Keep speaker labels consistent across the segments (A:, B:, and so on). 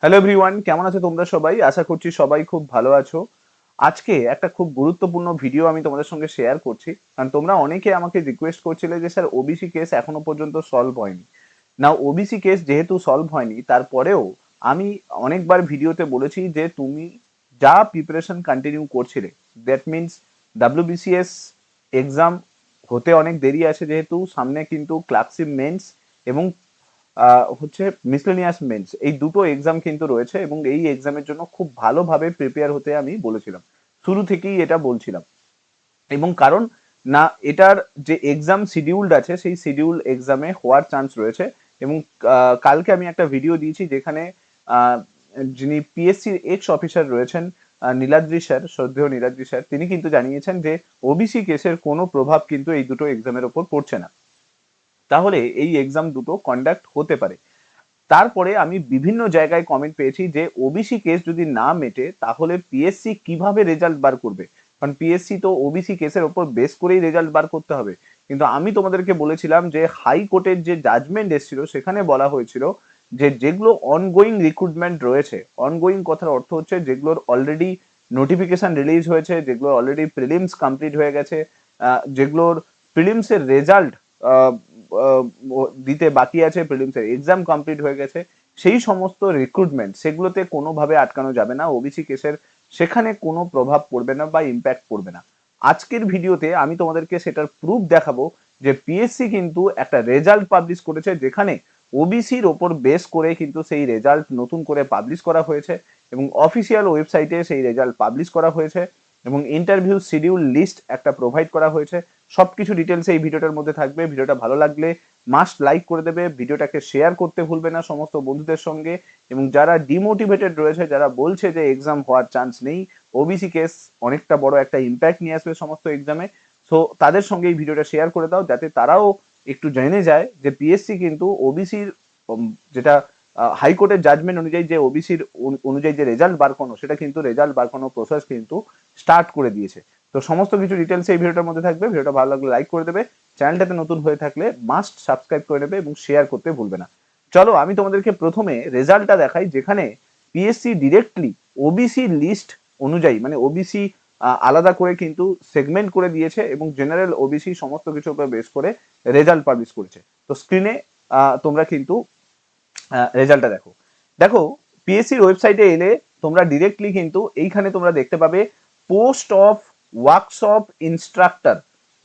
A: Hello everyone, কেমন আছো তোমরা সবাই? আশা করছি সবাই খুব ভালো আছো। আজকে একটা খুব গুরুত্বপূর্ণ ভিডিও আমি তোমাদের সঙ্গে শেয়ার করছি, কারণ তোমরা অনেকে আমাকে রিকোয়েস্ট করছিলে যে স্যার ওবিসি কেস এখনো পর্যন্ত সলভ হয়নি। না, ওবিসি কেস যেহেতু সলভ হয়নি, তারপরেও আমি অনেকবার ভিডিওতে বলেছি যে তুমি যা প্রিপারেশন কন্টিনিউ করছিলে, দ্যাট মিনস ডাব্লিউবিসিএস এক্সাম হতে অনেক দেরি আছে, যেহেতু সামনে কিন্তু ক্লার্কশিপ মেন্স এবং হচ্ছে মিসলেনিয়াস মেন্স, এই দুটো এক্সাম কিন্তু রয়েছে এবং এই এক্সামের জন্য খুব ভালোভাবে প্রিপেয়ার হতে আমি বলেছিলাম, শুরু থেকেই এটা বলছিলাম। এবং কারণ না, এটার যে এক্সাম শিডিউলড আছে সেই শিডিউল এক্সামে হওয়ার চান্স রয়েছে। এবং কালকে আমি একটা ভিডিও দিয়েছি যেখানে আহ, যিনি পিএসসির এক্স অফিসার রয়েছেন, নীলাদ্রি স্যার, শ্রদ্ধেয় নীলাদ্রি স্যার, তিনি কিন্তু জানিয়েছেন যে ওবিসি কেসের কোনো প্রভাব কিন্তু এই দুটো এক্সামের ওপর পড়ছে না, তাহলে এই এক্সাম দুটো কন্ডাক্ট হতে পারে। তারপরে আমি বিভিন্ন জায়গায় কমেন্ট পেয়েছি যে ওবিসি কেস যদি না মেটে তাহলে পিএসসি কিভাবে রেজাল্ট বার করবে, কারণ পিএসসি তো ওবিসি কেসের ওপর বেস করেই রেজাল্ট বার করতে হবে। কিন্তু আমি তোমাদেরকে বলেছিলাম যে হাইকোর্টের যে জাজমেন্ট এসেছিল সেখানে বলা হয়েছিল যে যেগুলো অনগোয়িং রিক্রুটমেন্ট রয়েছে, অনগোয়িং কথার অর্থ হচ্ছে যেগুলোর অলরেডি নোটিফিকেশন রিলিজ হয়েছে, যেগুলো অলরেডি প্রিলিমস কমপ্লিট হয়ে গেছে, যেগুলোর প্রিলিমসের রেজাল্ট দিতে বাকি আছে, প্রিলিমসের এক্সাম কমপ্লিট হয়ে গেছে, সেই সমস্ত রিক্রুটমেন্ট সেগুলোতে কোনোভাবে আটকানো যাবে না ওবিসি কেসের, সেখানে কোনো প্রভাব পড়বে না বা ইম্প্যাক্ট পড়বে না। আজকের ভিডিওতে আমি তোমাদেরকে সেটার প্রুফ দেখাবো যে পিএসসি কিন্তু একটা রেজাল্ট পাবলিশ করেছে, যেখানে ওবিসির ওপর বেস করে কিন্তু সেই রেজাল্ট নতুন করে পাবলিশ করা হয়েছে এবং অফিসিয়াল ওয়েবসাইটে সেই রেজাল্ট পাবলিশ করা হয়েছে এবং ইন্টারভিউ শিডিউল লিস্ট একটা প্রোভাইড করা হয়েছে। সবকিছু ডিটেলস এই ভিডিওটার মধ্যে থাকবে। ভিডিওটা ভালো লাগলে মাস্ট লাইক করে দেবে, ভিডিওটাকে শেয়ার করতে ভুলবে না সমস্ত বন্ধুদের সঙ্গে। এবং যারা ডিমোটিভেটেড রয়েছে, যারা বলছে যে এক্সাম হওয়ার চান্স নেই, ওবিসি কেস অনেকটা বড় একটা ইম্প্যাক্ট নিয়ে আসবে সমস্ত এক্সামে, সো তাদের সঙ্গে এই ভিডিওটা শেয়ার করে দাও, যাতে তারাও একটু জেনে যায় যে পিএসসি কিন্তু ওবিসির যেটা হাইকোর্টের জাজমেন্ট অনুযায়ী যে ওবিসির অনুযায়ী যে রেজাল্ট বার করানো, সেটা কিন্তু রেজাল্ট বার করানোর প্রসেস কিন্তু স্টার্ট করে দিয়েছে। তো সমস্ত কিছু ডিটেলস এই ভিডিওটার মধ্যে থাকবে। ভিডিওটা ভালো লাগলে লাইক করে দেবে, চ্যানেলটাতে নতুন হয়ে থাকলে মাস্ট সাবস্ক্রাইব করে নেবে এবং শেয়ার করতে ভুলবে না। চলো আমি তোমাদেরকে প্রথমে রেজাল্টটা দেখাই, যেখানে পিএসসি ডিরেক্টলি ওবিসি লিস্ট অনুযায়ী, মানে ওবিসি আলাদা করে কিন্তু সেগমেন্ট করে দিয়েছে এবং জেনারেল ওবিসি সমস্ত কিছুর উপর বেস করে রেজাল্ট পাবলিশ করেছে। তো স্ক্রিনে তোমরা কিন্তু রেজাল্টটা দেখো। দেখো, পিএসসির ওয়েবসাইটে এলে তোমরা ডিরেক্টলি কিন্তু এইখানে তোমরা দেখতে পাবে post of workshop instructor,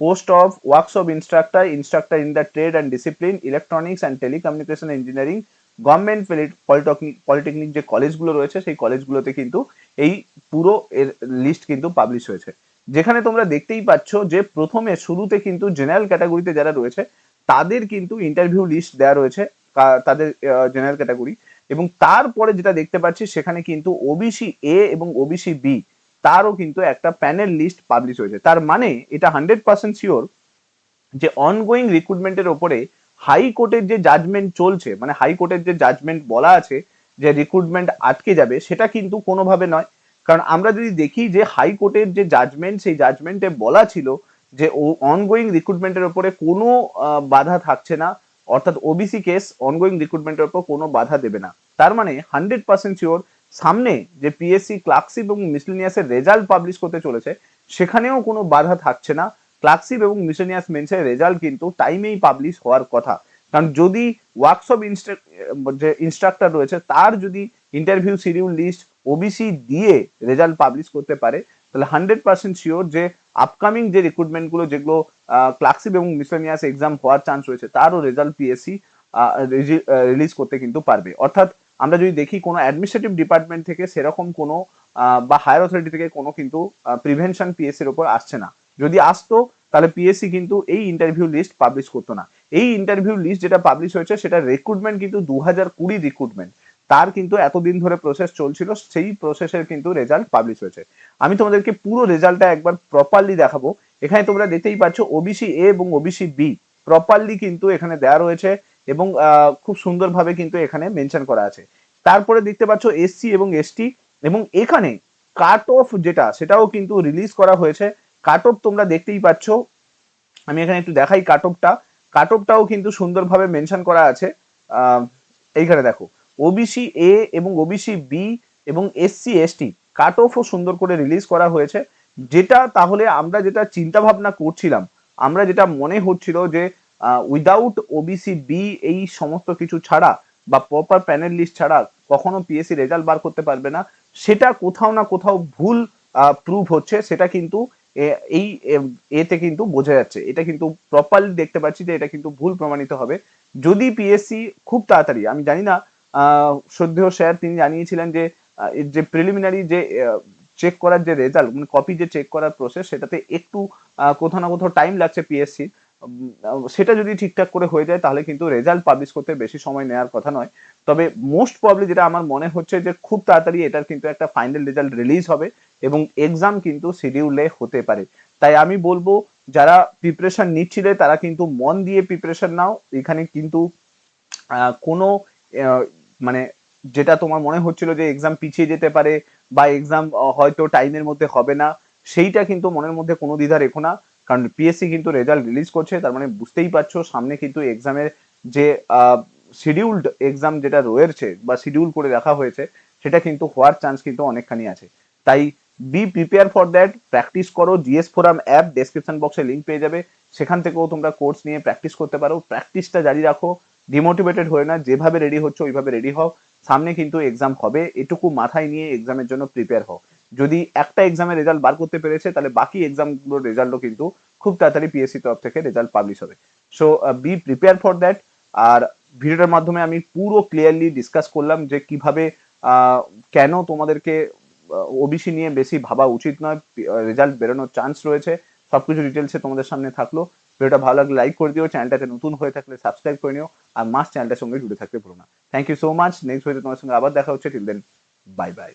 A: post of workshop instructor, instructor in the trade and discipline, electronics and telecommunication engineering, government polytechnic যে কলেজগুলো রয়েছে সেই কলেজগুলোতে কিন্তু এই পুরো এর লিস্ট কিন্তু পাবলিশ হয়েছে। যেখানে তোমরা দেখতেই পাচ্ছ যে প্রথমে শুরুতে কিন্তু জেনারেল ক্যাটাগরিতে যারা রয়েছে তাদের কিন্তু ইন্টারভিউ লিস্ট দেওয়া রয়েছে, তাদের জেনারেল ক্যাটাগরি। এবং তারপরে যেটা দেখতে পাচ্ছি সেখানে কিন্তু ওবিসি এ এবং ওবিসি বি তারও কিন্তু একটা প্যানেল লিস্ট পাবলিশ হয়েছে। তার মানে এটা 100% শিওর যে অনগোয়িং রিক্রুটমেন্টের ওপরে হাইকোর্টের যে জাজমেন্ট চলছে, মানে হাইকোর্টের যে জাজমেন্ট বলা আছে যে রিক্রুটমেন্ট আটকে যাবে, সেটা কিন্তু কোনোভাবে নয়। কারণ আমরা যদি দেখি যে হাইকোর্টের যে জাজমেন্ট, সেই জাজমেন্টে বলা ছিল যে অনগোয়িং রিক্রুটমেন্টের ওপরে কোনো বাধা থাকছে না, অর্থাৎ ওবিসি কেস অনগোয়িং রিক্রুটমেন্টের ওপর কোনো বাধা দেবে না। তার মানে 100% শিওর সামনে যে পিএসসি ক্লার্কশিপ এবং মিসলেনিয়াসের রেজাল্ট পাবলিশ করতে চলেছে সেখানেও কোনো বাধা থাকছে না। ক্লার্কশিপ এবং মিসলেনিয়াস মেন্সের রেজাল্ট কিন্তু টাইমেই পাবলিশ হওয়ার কথা। কারণ যদি ওয়ার্কশপ যে ইনস্ট্রাক্টর রয়েছে তার যদি ইন্টারভিউ শিডিউল লিস্ট ওবিসি দিয়ে রেজাল্ট পাবলিশ করতে পারে, তাহলে 100% শিওর যে আপকামিং যে রিক্রুটমেন্টগুলো যেগুলো ক্লার্কশিপ এবং মিসলেনিয়াস এক্সাম হওয়ার চান্স রয়েছে তারও রেজাল্ট পিএসসি রিলিজ করতে কিন্তু পারবে। অর্থাৎ আমরা যদি দেখি কোনো অ্যাডমিনিস্ট্রেটিভ ডিপার্টমেন্ট থেকে সেরকম কোনো বা হায়ার অথরিটি থেকে কোনো কিন্তু প্রিভেনশন পিএসসির উপর আসছে না। যদি আসতো তাহলে পিএসসি কিন্তু এই ইন্টারভিউ লিস্ট পাবলিশ করতো না। এই ইন্টারভিউ লিস্ট যেটা পাবলিশ হয়েছে সেটা রিক্রুটমেন্ট কিন্তু 2020 রিক্রুটমেন্ট, তার কিন্তু এতদিন ধরে প্রসেস চলছিল, সেই প্রসেসের কিন্তু রেজাল্ট পাবলিশ হয়েছে। আমি তোমাদেরকে পুরো রেজাল্টটা একবার প্রপারলি দেখাবো। এখানে তোমরা দেখতেই পাচ্ছ ওবিসি এ এবং ওবিসি বি প্রপারলি কিন্তু এখানে দেওয়া রয়েছে এবং খুব সুন্দরভাবে কিন্তু এখানে মেনশন করা আছে। তারপরে দেখতে পাচ্ছ এসসি এবং এসটি, এবং এখানে কাট অফ যেটা সেটাও কিন্তু রিলিজ করা হয়েছে। কাট অফ তোমরা দেখতেই পাচ্ছ, আমি এখানে একটু দেখাই কাট অফটাও কিন্তু সুন্দরভাবে মেনশন করা আছে। এইখানে দেখো ওবিসি এ এবং ওবিসি বি এবং এসসি এসটি কাট অফও সুন্দর করে রিলিজ করা হয়েছে, যেটা তাহলে আমরা যেটা চিন্তা ভাবনা করছিলাম, আমরা যেটা মনে হচ্ছিল যে উইদাউট ওবিসি বি এই সমস্ত কিছু ছাড়া বা প্রপার প্যানেল লিস্ট ছাড়া কখনো পিএসসি রেজাল্ট বার করতে পারবে না, সেটা কোথাও না কোথাও ভুল প্রুভ হচ্ছে। সেটা কিন্তু এই এতে কিন্তু বোঝা যাচ্ছে, এটা কিন্তু প্রপারলি দেখতে পাচ্ছি যে এটা কিন্তু ভুল প্রমাণিত হবে যদি পিএসসি খুব তাড়াতাড়ি, আমি জানি না, শ্রদ্ধেয় স্যার তিনি জানিয়েছিলেন যে যে প্রিলিমিনারি যে চেক করার যে রেজাল্ট, মানে কপি যে চেক করার প্রসেস, সেটাতে একটু কোথাও না কোথাও টাইম লাগছে পিএসসি, সেটা যদি ঠিকঠাক করে হয়ে যায় তাহলে কিন্তু রেজাল্ট পাবলিশ করতে বেশি সময় নেওয়ার কথা নয়। তবে মোস্ট প্রবলি যেটা আমার মনে হচ্ছে যে খুব তাড়াতাড়ি এটার কিন্তু একটা ফাইনাল রেজাল্ট রিলিজ হবে এবং এক্সাম কিন্তু শিডিউলে হতে পারে। তাই আমি বলবো যারা প্রিপারেশন নিচ্ছিলে তারা কিন্তু মন দিয়ে প্রিপারেশন নাও। এখানে কিন্তু কোনো মানে যেটা তোমার মনে হচ্ছিল যে এক্সাম পিছিয়ে যেতে পারে বা এক্সাম হয়তো টাইমের মধ্যে হবে না, সেইটা কিন্তু মনের মধ্যে কোনো দ্বিধা রেখো না। কারণ পিএসসি কিন্তু রেজাল্ট রিলিজ করছে, তার মানে বুঝতেই পারছো সামনে কিন্তু এক্সামের যে শিডিউলড এক্সাম যেটা রয়েছে বা শিডিউল করে রাখা হয়েছে, সেটা কিন্তু হওয়ার চান্স কিন্তু অনেকখানি আছে। তাই B prepare for that, practice করো। জিএস ফোরাম অ্যাপ ডেসক্রিপশন বক্সে লিঙ্ক পেয়ে যাবে, সেখান থেকেও তোমরা কোর্স নিয়ে প্র্যাকটিস করতে পারো। প্র্যাকটিসটা জারি রাখো, ডিমোটিভেটেড হয়ে না, যেভাবে রেডি হচ্ছে ওইভাবে রেডি হও। সামনে কিন্তু এক্সাম হবে, এটুকু মাথায় নিয়ে এক্সামের জন্য প্রিপেয়ার হও। যদি একটা এক্সামের রেজাল্ট বার করতে পেরেছে তাহলে বাকি এক্সামগুলোর রেজাল্টও কিন্তু খুব তাড়াতাড়ি পিএসসি তরফ থেকে রেজাল্ট পাবলিশ হবে। So be prepare for that. আর ভিডিওটার মাধ্যমে আমি পুরো ক্লিয়ারলি ডিসকাস করলাম যে কিভাবে কেন তোমাদেরকে ওবিসি নিয়ে বেশি ভাবা উচিত নয়, রেজাল্ট বেরোনোর চান্স রয়েছে, সবকিছু ডিটেলসে তোমাদের সামনে থাকলো। ভিডিওটা ভালো লাগলে লাইক করে দিও, চ্যানেলটাতে নতুন হয়ে থাকলে সাবস্ক্রাইব করে নিও, আর মাস্ট চ্যানেলটার সঙ্গে জুড়ে থাকতে ভুলো না। Thank you so much. Next video তোমার সঙ্গে আবার দেখা হচ্ছে। Till then, bye by.